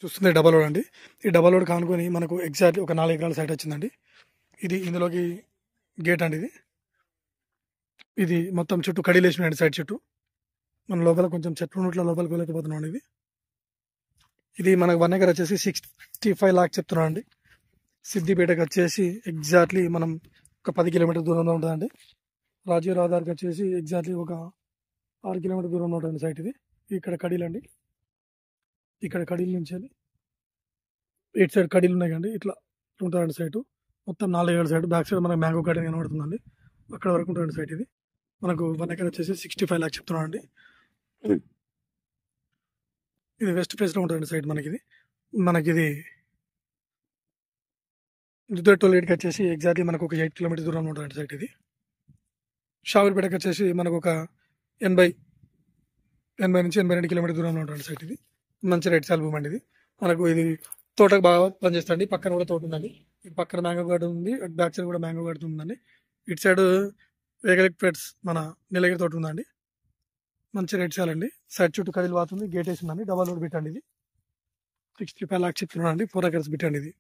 చూస్తుంది double road అండి. ఈ డబల్ రోడ్ కానుకొని మనకు ఎగ్జాక్ట్లీ ఒక 4 ఎకరాల సైట్ వచ్చిందండి. ఇది ఇందులోకి గేట్ అండి. ఇది మొత్తం చుట్టూ కడీలు వేసినాయండి. సైడ్ చుట్టూ మన లోపల కొంచెం చెట్లు ఉన్నట్లు లోపలికి వెళ్ళకపోతున్నాం అండి. ఇది మనకు 1 ఎకర్ వచ్చేసి 65 lakhs చెప్తున్నాం అండి. సిద్దిపేటకి వచ్చేసి ఎగ్జాక్ట్లీ మనం ఒక 10 కిలోమీటర్ దూరంలో ఉంటుందండి. రాజీవ్ రహదారికి వచ్చేసి ఎగ్జాక్ట్లీ ఒక 6 కిలోమీటర్ దూరంలో ఉంటుంది సైట్ ఇది. ఇక్కడ కడీలు అండి. ఇక్కడ కడీల నుంచి ఇటు సైడ్ కడీలు ఉన్నాయి కండి. ఇట్లా ఉంటుందండి సైటు. మొత్తం 4 ఎకరాల సైట్. బ్యాక్ సైడ్ మనకు మ్యాంగో గార్డెన్ కనబడుతుందండి. అక్కడ వరకు ఉంటుంది సైట్ ఇది. మనకు 1 ఎకర్ వచ్చేసి 65 lakhs చెప్తున్నాం అండి. ఇది వెస్ట్ ఫేస్లో ఉంటుంది సైట్ మనకిది. మనకిది దుద్ద టోల్గేట్కి వచ్చేసి ఎగ్జాక్ట్లీ మనకు ఒక 8 కిలోమీటర్ దూరంలో ఉంటుంది సైట్ ఇది. షావులపేటకి వచ్చేసి మనకు ఒక 80 నుంచి 82 కిలోమీటర్ దూరంలో ఉంటుంది సైట్ ఇది. మంచి రేట్ సాల్ భూమి అండి ఇది. మనకు ఇది తోటకు బాగా పనిచేస్తుంది. పక్కన కూడా తోట ఉందండి. ఇటు పక్కన మ్యాంగో గార్డెన్ ఉంది. బ్యాక్ సైడ్ కూడా మ్యాంగో గార్డెన్ ఉందండి. ఇటు సైడ్ వేగలిక్ పెట్స్ మన నీలగిరి తోట ఉందండి. మంచి రేట్ సాల్ అండి. సైడ్ చుట్టూ కడీలు వాతుంది. గేట్ వేసిందండి. డబల్ రోడ్ బిట్ అండి ఇది. 65 lakhs చెప్తున్నాను అండి. 4 acres బిట్ అండి ఇది.